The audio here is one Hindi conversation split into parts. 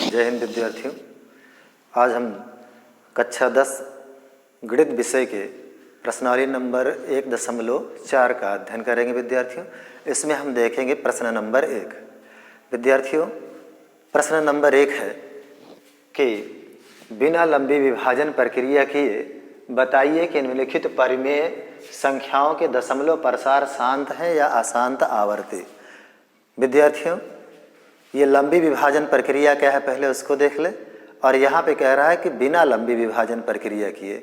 जय हिंद विद्यार्थियों। आज हम कक्षा 10 गणित विषय के प्रश्नावली नंबर 1.4 का अध्ययन करेंगे विद्यार्थियों। इसमें हम देखेंगे प्रश्न नंबर 1। विद्यार्थियों, प्रश्न नंबर 1 है कि बिना लंबी विभाजन प्रक्रिया किए बताइए कि निम्नलिखित परिमेय संख्याओं के दशमलव प्रसार शांत है या अशांत आवर्ती। विद्यार्थियों, ये लंबी विभाजन प्रक्रिया क्या है पहले उसको देख ले। और यहाँ पे कह रहा है कि बिना लंबी विभाजन प्रक्रिया किए।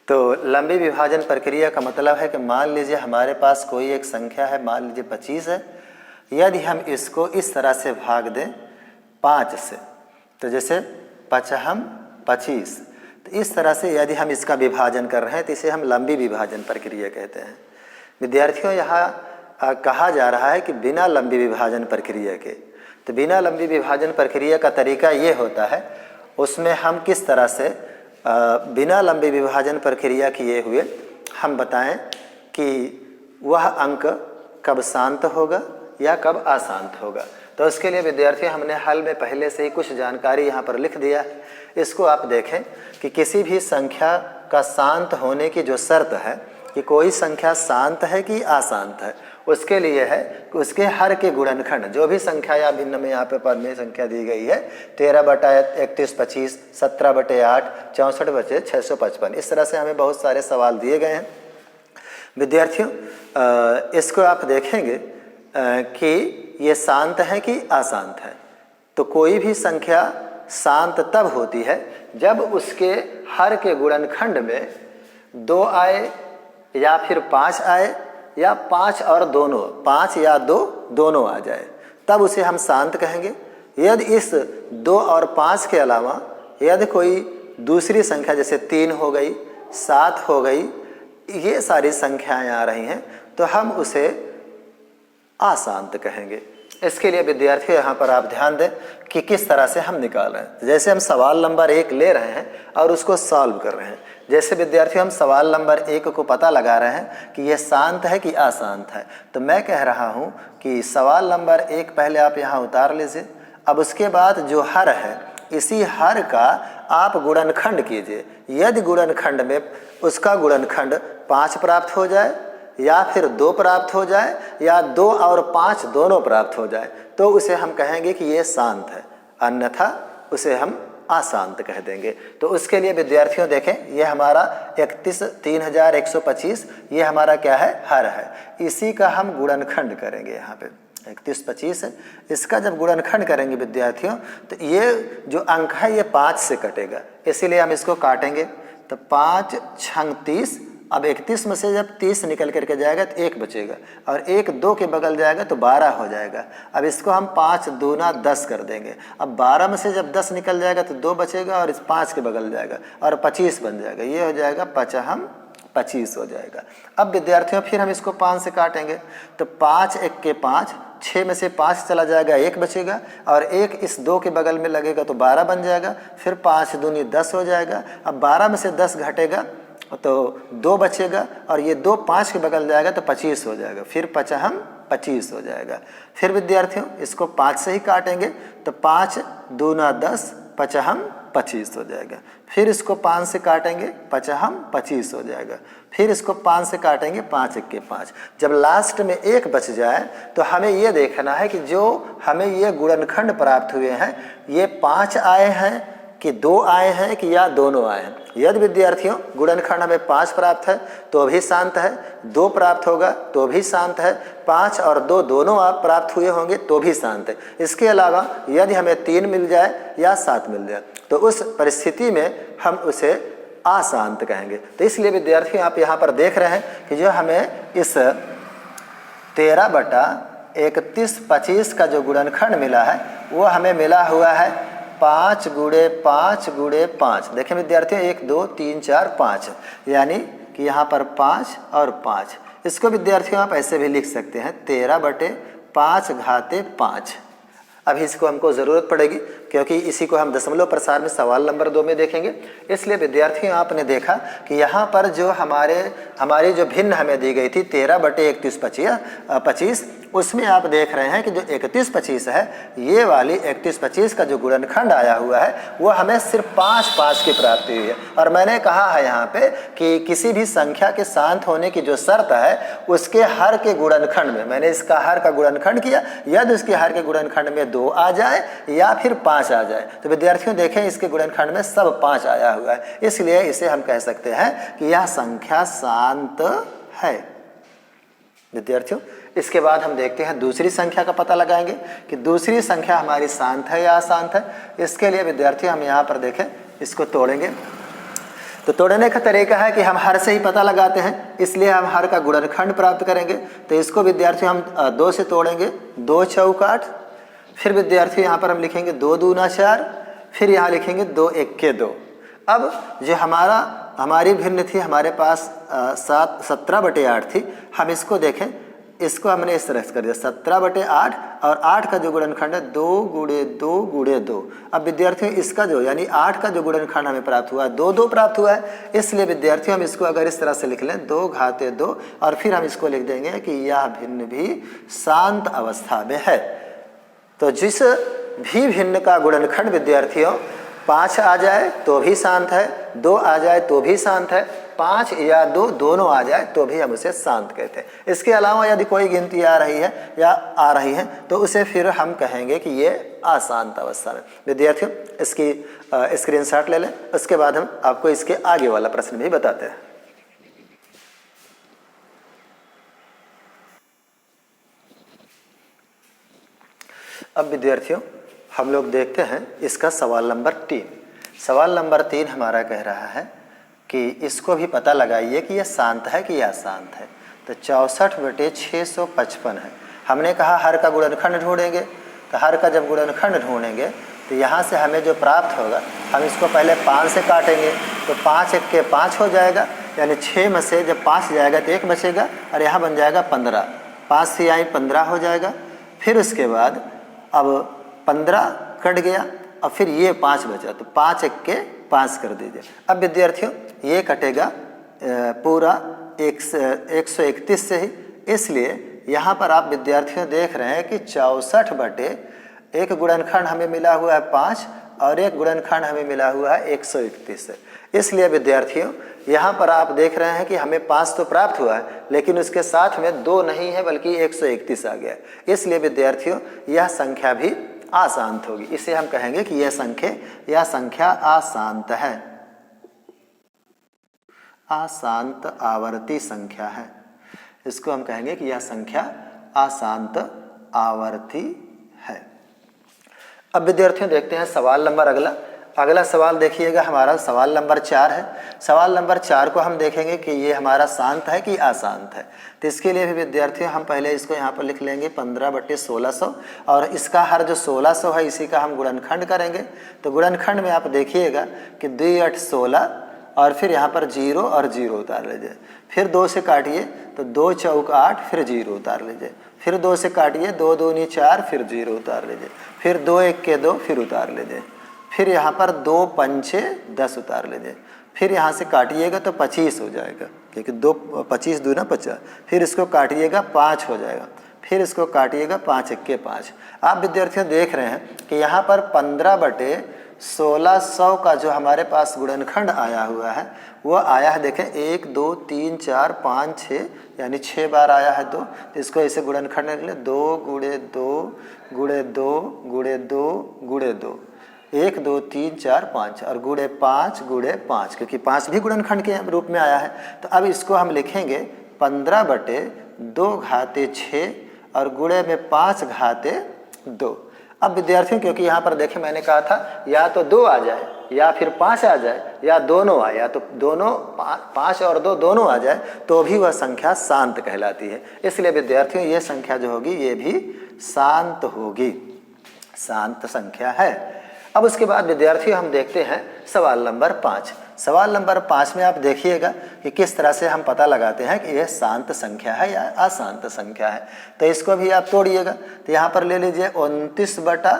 तो लंबी विभाजन प्रक्रिया का मतलब है कि मान लीजिए हमारे पास कोई एक संख्या है, मान लीजिए 25 है। यदि हम इसको इस तरह से भाग दें 5 से, तो जैसे 25, तो इस तरह से यदि हम इसका विभाजन कर रहे हैं तो इसे हम लंबी विभाजन प्रक्रिया कहते हैं। विद्यार्थियों, यहाँ कहा जा रहा है कि बिना लंबी विभाजन प्रक्रिया के। तो बिना लंबी विभाजन प्रक्रिया का तरीका ये होता है, उसमें हम किस तरह से बिना लंबी विभाजन प्रक्रिया किए हुए हम बताएं कि वह अंक कब शांत होगा या कब अशांत होगा। तो उसके लिए विद्यार्थियों हमने हल में पहले से ही कुछ जानकारी यहाँ पर लिख दिया है। इसको आप देखें कि किसी भी संख्या का शांत होने की जो शर्त है कि कोई संख्या शांत है कि अशांत है, उसके लिए है कि उसके हर के गुणनखंड, जो भी संख्या या भिन्न में यहाँ पे परिमेय संख्या दी गई है 13/31, 25, 17/8, 64/655, इस तरह से हमें बहुत सारे सवाल दिए गए हैं। विद्यार्थियों, इसको आप देखेंगे कि ये शांत है कि अशांत है। तो कोई भी संख्या शांत तब होती है जब उसके हर के गुणनखंड में 2 आए या फिर 5 आए या 5 और दोनों, 5 या 2 दोनों आ जाए, तब उसे हम शांत कहेंगे। यदि इस 2 और 5 के अलावा यदि कोई दूसरी संख्या जैसे 3 हो गई, 7 हो गई, ये सारी संख्याएं आ रही हैं, तो हम उसे अशांत कहेंगे। इसके लिए विद्यार्थी यहाँ पर आप ध्यान दें कि किस तरह से हम निकाल रहे हैं। जैसे हम सवाल नंबर 1 ले रहे हैं और उसको सॉल्व कर रहे हैं। जैसे विद्यार्थियों हम सवाल नंबर 1 को पता लगा रहे हैं कि यह शांत है कि अशांत है, तो मैं कह रहा हूँ कि सवाल नंबर 1 पहले आप यहाँ उतार लीजिए। अब उसके बाद जो हर है, इसी हर का आप गुणनखंड कीजिए। यदि गुणनखंड में उसका गुणनखंड 5 प्राप्त हो जाए या फिर 2 प्राप्त हो जाए या 2 और 5 दोनों प्राप्त हो जाए, तो उसे हम कहेंगे कि ये शांत है, अन्यथा उसे हम अशांत कह देंगे। तो उसके लिए विद्यार्थियों देखें, ये हमारा 31,125 ये हमारा क्या है, हर है। इसी का हम गुणनखंड करेंगे। यहाँ पे 3125 है, इसका जब गुणनखंड करेंगे विद्यार्थियों तो ये जो अंक है ये 5 से कटेगा, इसीलिए हम इसको काटेंगे। तो 5 छंग 30। अब 31 में से जब 30 निकल करके जाएगा तो 1 बचेगा, और 1 2 के बगल जाएगा तो 12 हो जाएगा। अब इसको हम 5 दूना 10 कर देंगे। अब 12 में से जब 10 निकल जाएगा तो 2 बचेगा और इस 5 के बगल जाएगा और 25 बन जाएगा। ये हो जाएगा 25 हो जाएगा। अब विद्यार्थियों फिर हम इसको 5 से काटेंगे। तो 5 1 के 5, 6 में से 5 चला जाएगा, 1 बचेगा, और 1 इस 2 के बगल में लगेगा तो 12 बन जाएगा। फिर 5 दूनी 10 हो जाएगा। अब 12 में से 10 घटेगा तो 2 बचेगा, और ये 2 5 के बगल जाएगा तो 25 हो जाएगा। फिर 25 हो जाएगा। फिर विद्यार्थियों इसको 5 से ही काटेंगे तो 5 दूना 10, 25 हो जाएगा। फिर इसको 5 से काटेंगे, 25 हो जाएगा। फिर इसको 5 से काटेंगे, 5 1 के 5। जब लास्ट में 1 बच जाए तो हमें ये देखना है कि जो हमें ये गुणनखंड प्राप्त हुए हैं ये 5 आए हैं कि 2 आए हैं कि या दोनों आए हैं। यदि विद्यार्थियों गुणनखंड हमें 5 प्राप्त है तो भी शांत है, 2 प्राप्त होगा तो भी शांत है, 5 और 2 दोनों आप प्राप्त हुए होंगे तो भी शांत है। इसके अलावा यदि हमें 3 मिल जाए या 7 मिल जाए तो उस परिस्थिति में हम उसे अशांत कहेंगे। तो इसलिए विद्यार्थी आप यहाँ पर देख रहे हैं कि जो हमें इस 13/31/25 का जो गुणनखंड मिला है वो हमें मिला हुआ है 5 गुणे 5 गुणे 5। देखें विद्यार्थियों 1 2 3 4 5, यानी कि यहाँ पर 5 और 5। इसको विद्यार्थियों आप ऐसे भी लिख सकते हैं 13/5 घाते 5। अभी इसको हमको ज़रूरत पड़ेगी क्योंकि इसी को हम दशमलव प्रसार में सवाल नंबर 2 में देखेंगे। इसलिए विद्यार्थियों आपने देखा कि यहाँ पर जो हमारी जो भिन्न हमें दी गई थी 13/31/25, उसमें आप देख रहे हैं कि जो 31/25 है, ये वाली 31/25 का जो गुणनखंड आया हुआ है वो हमें सिर्फ 5 की प्राप्ति हुई है। और मैंने कहा है यहाँ पे कि किसी भी संख्या के शांत होने की जो शर्त है उसके हर के गुणनखंड में, मैंने इसका हर का गुणनखंड किया, यदि उसके हर के गुणनखंड में 2 आ जाए या फिर 5 आ जाए, तो विद्यार्थियों देखें इसके गुणनखंड में सब 5 आया हुआ है, इसलिए इसे हम कह सकते हैं कि यह संख्या शांत है। विद्यार्थियों इसके बाद हम देखते हैं दूसरी संख्या का पता लगाएंगे कि दूसरी संख्या हमारी शांत है या अशांत है। इसके लिए विद्यार्थियों हम यहाँ पर देखें, इसको तोड़ेंगे। तो तोड़ने का तरीका है कि हम हर से ही पता लगाते हैं, इसलिए हम हर का गुणनखंड प्राप्त करेंगे। तो इसको विद्यार्थियों हम 2 से तोड़ेंगे, 2 चौक 8। फिर विद्यार्थियों यहाँ पर हम लिखेंगे 2 दूना 4, फिर यहाँ लिखेंगे 2 एके 2। अब जो हमारी भिन्न थी, हमारे पास 17/8 थी, हम इसको देखें, इसको हमने इस तरह से कर दिया 17/8 और 8 का जो गुणनखंड है 2 गुणे 2 गुणे 2। अब विद्यार्थियों इसका जो यानी 8 का जो गुणनखंड हमें प्राप्त हुआ है 2 प्राप्त हुआ है, इसलिए विद्यार्थियों हम इसको अगर इस तरह से लिख लें 2 घाते 2 और फिर हम इसको लिख देंगे कि यह भिन्न भी शांत अवस्था में है। तो जिस भी भिन्न का गुणनखंड विद्यार्थियों 5 आ जाए तो भी शांत है, 2 आ जाए तो भी शांत है, 5 या 2 दोनों आ जाए तो भी हम उसे शांत कहते हैं। इसके अलावा यदि कोई गिनती आ रही है या आ रही है तो उसे फिर हम कहेंगे कि ये अशांत अवस्था में। विद्यार्थियों इसकी स्क्रीनशॉट ले लें, उसके बाद हम आपको इसके आगे वाला प्रश्न भी बताते हैं। अब विद्यार्थियों हम लोग देखते हैं इसका सवाल नंबर 3। सवाल नंबर 3 हमारा कह रहा है कि इसको भी पता लगाइए कि यह शांत है कि यह अशांत है। तो 64/655 है। हमने कहा हर का गुणनखंड ढूंढेंगे, तो हर का जब गुणनखंड ढूंढेंगे तो यहाँ से हमें जो प्राप्त होगा, हम इसको पहले 5 से काटेंगे तो 5 एके 5 हो जाएगा, यानी 6 में से जब 5 जाएगा तो 1 बचेगा और यहाँ बन जाएगा 15। 5 से आई 15 हो जाएगा। फिर उसके बाद अब 15 कट गया और फिर ये 5 बचा, तो 5 एके 5 कर दीजिए। अब विद्यार्थियों ये कटेगा पूरा 131 से ही, इसलिए यहाँ पर आप विद्यार्थियों देख रहे हैं कि 64/1 गुणनखंड हमें मिला हुआ है 5 और 1 गुणनखंड हमें मिला हुआ है 131 से। इसलिए विद्यार्थियों यहाँ पर आप देख रहे हैं कि हमें 5 तो प्राप्त हुआ है, लेकिन उसके साथ में 2 नहीं है बल्कि 131 आ गया। इसलिए विद्यार्थियों यह संख्या भी अशांत होगी। इसे हम कहेंगे कि यह संख्या अशांत है, अशांत आवर्ती संख्या है। इसको हम कहेंगे कि यह संख्या अशांत आवर्ती है। अब विद्यार्थियों देखते हैं सवाल नंबर अगला सवाल देखिएगा, हमारा सवाल नंबर 4 है। सवाल नंबर 4 को हम देखेंगे कि ये हमारा शांत है कि अशांत है। तो इसके लिए भी विद्यार्थियों हम पहले इसको यहाँ पर लिख लेंगे 15/1600 और इसका हर जो 1600 है इसी का हम गुणनखंड करेंगे। तो गुणनखंड में आप देखिएगा कि 2 8 16 और फिर यहाँ पर 0 और 0 उतार लीजिए। फिर 2 से काटिए तो 2 चौक 8, फिर 0 उतार लीजिए। फिर 2 से काटिए 2 दूनी 4, फिर 0 उतार लीजिए। फिर 2 एके 2, फिर उतार लीजिए। फिर यहाँ पर 2 पंचे 10 उतार लीजिए। फिर यहाँ से काटिएगा तो 25 हो जाएगा, क्योंकि 2 25 दूना 50। फिर इसको काटिएगा 5 हो जाएगा। फिर इसको काटिएगा 5 एके 5। आप विद्यार्थियों देख रहे हैं कि यहाँ पर 15/1600 का जो हमारे पास गुणनखंड आया हुआ है वो आया है, देखें 1 2 3 4 5 6, यानी 6 बार आया है 2। तो इसको ऐसे गुणनखंड कर ले 2 गुणे 2 गुणे 2 गुणे 2 गुणे 2, 1 2 3 4 5 और गुणे 5 गुणे 5, क्योंकि 5 भी गुणनखंड के रूप में आया है। तो अब इसको हम लिखेंगे 15/2 घाते 6 और गुणे में 5 घाते 2। अब विद्यार्थियों क्योंकि यहाँ पर देखें मैंने कहा था या तो 2 आ जाए या फिर 5 आ जाए या दोनों आए, या तो दोनों 5 और 2 दोनों आ जाए तो भी वह संख्या शांत कहलाती है। इसलिए विद्यार्थियों ये संख्या जो होगी ये भी शांत होगी, शांत संख्या है। अब उसके बाद विद्यार्थियों हम देखते हैं सवाल नंबर 5। सवाल नंबर 5 में आप देखिएगा कि किस तरह से हम पता लगाते हैं कि यह शांत संख्या है या अशांत संख्या है। तो इसको भी आप तोड़िएगा। तो यहाँ पर ले लीजिए 29/8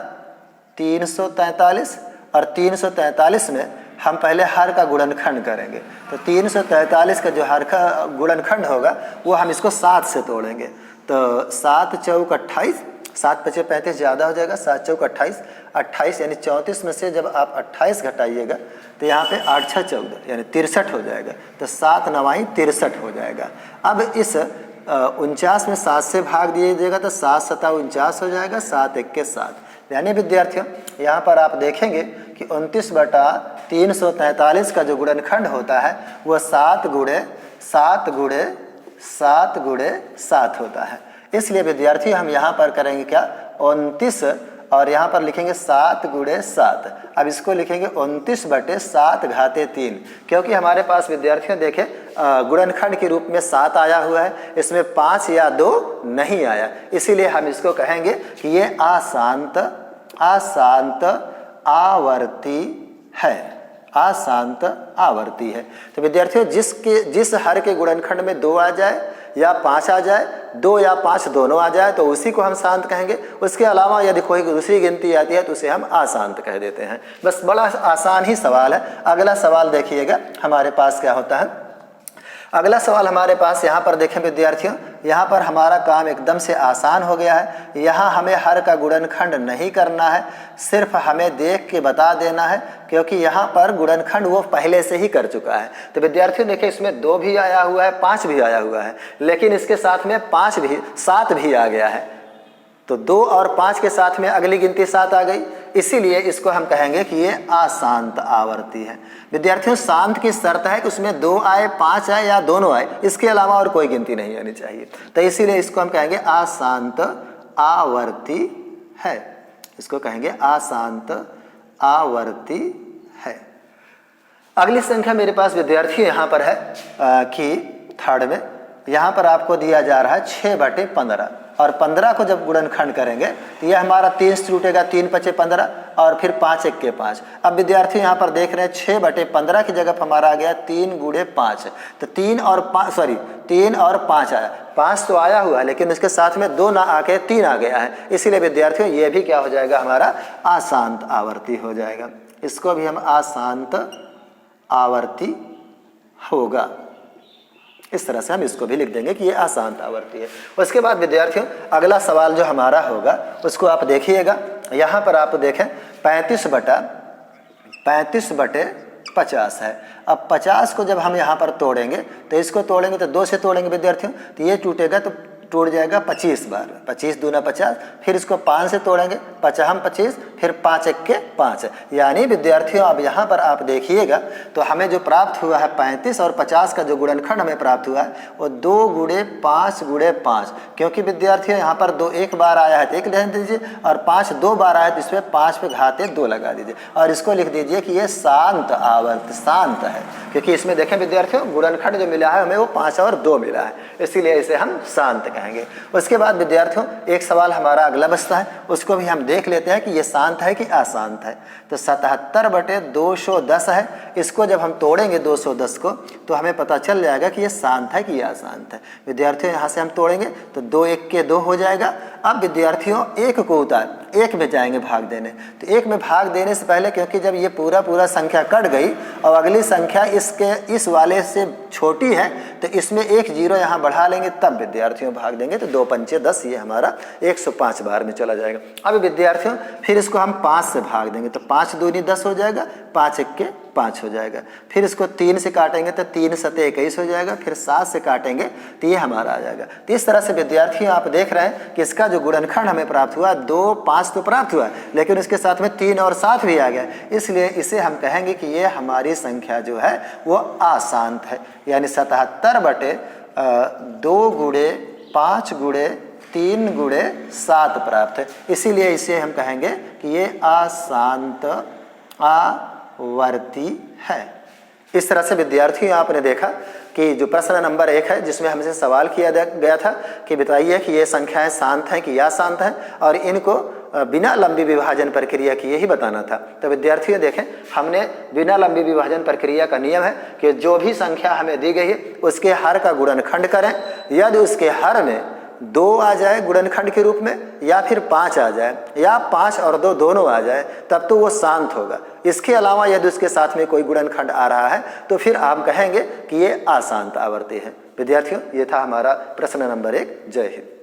343 और 343 में हम पहले हर का गुणनखंड करेंगे। तो 343 का जो हर का गुणनखंड होगा वो हम इसको 7 से तोड़ेंगे। तो 7 चौक 28, 7 पचे 35 ज़्यादा हो जाएगा, 7 चौक 28, 28 यानी 34 में से जब आप 28 घटाइएगा तो यहाँ पे 8 6 14 यानी 63 हो जाएगा। तो 7 9 63 हो जाएगा। अब इस 49 में 7 से भाग दीजिएगा तो 7 7 49 हो जाएगा, 7 1 के 7। यानी विद्यार्थियों यहाँ पर आप देखेंगे कि 29/343 का जो गुणनखंड होता है वह 7 गुणे 7 गुणे 7 गुणे 7 होता है। इसलिए विद्यार्थी हम यहाँ पर करेंगे क्या, 29 और यहाँ पर लिखेंगे 7 गुणे 7। अब इसको लिखेंगे 29/7 घाते 3, क्योंकि हमारे पास विद्यार्थियों देखें गुणनखंड के रूप में 7 आया हुआ है, इसमें 5 या 2 नहीं आया, इसीलिए हम इसको कहेंगे कि ये अशांत आवर्ती है, अशांत आवर्ती है। तो विद्यार्थियों जिस हर के गुणनखंड में 2 आ जाए या 5 आ जाए, 2 या 5 दोनों आ जाए तो उसी को हम शांत कहेंगे। उसके अलावा यदि कोई दूसरी गिनती आती है तो उसे हम अशांत कह देते हैं। बस बड़ा आसान ही सवाल है। अगला सवाल देखिएगा हमारे पास क्या होता है। अगला सवाल हमारे पास यहाँ पर देखें विद्यार्थियों, यहाँ पर हमारा काम एकदम से आसान हो गया है। यहाँ हमें हर का गुणनखंड नहीं करना है, सिर्फ हमें देख के बता देना है, क्योंकि यहाँ पर गुणनखंड वो पहले से ही कर चुका है। तो विद्यार्थियों देखिए इसमें 2 भी आया हुआ है, 5 भी आया हुआ है, लेकिन इसके साथ में 7 भी आ गया है। तो 2 और 5 के साथ में अगली गिनती 7 आ गई, इसीलिए इसको हम कहेंगे कि ये अशांत आवर्ती है। विद्यार्थियों शांत की शर्त है कि उसमें 2 आए, 5 आए या दोनों आए, इसके अलावा और कोई गिनती नहीं आनी चाहिए। तो इसीलिए इसको हम कहेंगे अशांत आवर्ती है। इसको कहेंगे अशांत आवर्ती है। अगली संख्या मेरे पास विद्यार्थी यहाँ पर है कि थर्ड में यहाँ पर आपको दिया जा रहा है 6/15 और 15 को जब गुणनखंड करेंगे तो यह हमारा 3 से टूटेगा, 3 5 15 और फिर 5 1 के 5। अब विद्यार्थी यहाँ पर देख रहे हैं 6/15 की जगह हमारा आ गया 3 गुणे 5। तो 3 और 5 आया, 5 तो आया हुआ है लेकिन इसके साथ में 2 ना आके 3 आ गया है, इसीलिए विद्यार्थियों ये भी क्या हो जाएगा, हमारा अशांत आवर्ती हो जाएगा। इसको भी हम अशांत आवर्ती होगा, इस तरह से हम इसको भी लिख देंगे कि ये अशांत आवर्ती है। उसके बाद विद्यार्थियों अगला सवाल जो हमारा होगा उसको आप देखिएगा। यहाँ पर आप देखें 35/50 है। अब 50 को जब हम यहाँ पर तोड़ेंगे तो इसको तोड़ेंगे तो 2 से तोड़ेंगे विद्यार्थियों, तो ये टूटेगा तो टूट जाएगा 25 बार, 25 दूना 50। फिर इसको 5 से तोड़ेंगे, 50 25, फिर 5 1 के 5। यानी विद्यार्थियों अब यहाँ पर आप देखिएगा तो हमें जो प्राप्त हुआ है 35 और 50 का जो गुणनखंड हमें प्राप्त हुआ है वो 2 गुणे 5 गुणे 5। क्योंकि विद्यार्थियों यहाँ पर 2 एक बार आया है तो 1 लिख दीजिए और 5 2 बार आया तो इसमें 5 पे घाते 2 लगा दीजिए और इसको लिख दीजिए कि ये शांत आवर्त शांत है। क्योंकि इसमें देखें विद्यार्थियों गुणनखंड जो मिला है हमें वो 5 और 2 मिला है, इसीलिए इसे हम शांत कहेंगे। उसके बाद विद्यार्थियों एक सवाल हमारा अगला बचता है, उसको भी हम देख लेते हैं कि ये शांत है कि अशांत है। तो 77/210 है। इसको जब हम तोड़ेंगे 210 को तो हमें पता चल जाएगा कि ये शांत है कि ये अशांत है। विद्यार्थियों यहाँ से हम तोड़ेंगे तो 2 1 के 2 हो जाएगा। अब विद्यार्थियों 1 को उतार 1 में जाएंगे भाग देने, तो 1 में भाग देने से पहले क्योंकि जब ये पूरा संख्या कट गई और अगली संख्या इस वाले से छोटी है तो इसमें 1 0 यहाँ बढ़ा लेंगे, तब विद्यार्थियों भाग देंगे तो 2 5 10, ये हमारा 105 बार में चला जाएगा। अब विद्यार्थियों फिर इसको हम 5 से भाग देंगे तो 5 दूनी 10 हो जाएगा, 5 1 के 5 हो जाएगा। फिर इसको 3 से काटेंगे तो 3 7 21 हो जाएगा, फिर 7 से काटेंगे तो ये हमारा आ जाएगा। तो इस तरह से विद्यार्थियों आप देख रहे हैं कि इसका जो गुणनखंड हमें प्राप्त हुआ 2 5 तो प्राप्त हुआ लेकिन उसके साथ में 3 और 7 भी आ गया, इसलिए इसे हम कहेंगे कि ये हमारी संख्या जो है वो अशांत है। यानी 77/2 गुणे 5 गुणे 3 गुणे 7 प्राप्त है, इसीलिए इसे हम कहेंगे कि ये अशांत आवर्ती है। इस तरह से विद्यार्थियों आपने देखा कि जो प्रश्न नंबर 1 है जिसमें हमसे सवाल किया गया था कि बताइए कि ये संख्याएं शांत हैं कि अशांत हैं और इनको बिना लंबी विभाजन प्रक्रिया की यही बताना था। तो विद्यार्थियों देखें हमने बिना लंबी विभाजन प्रक्रिया का नियम है कि जो भी संख्या हमें दी गई है उसके हर का गुणनखंड करें, यदि उसके हर में 2 आ जाए गुणनखंड के रूप में, या फिर 5 आ जाए, या 5 और 2 दोनों आ जाए, तब तो वो शांत होगा। इसके अलावा यदि उसके साथ में कोई गुणनखंड आ रहा है तो फिर आप कहेंगे कि ये अशांत आवर्ती है। विद्यार्थियों, ये था हमारा प्रश्न नंबर 1। जय हिंद।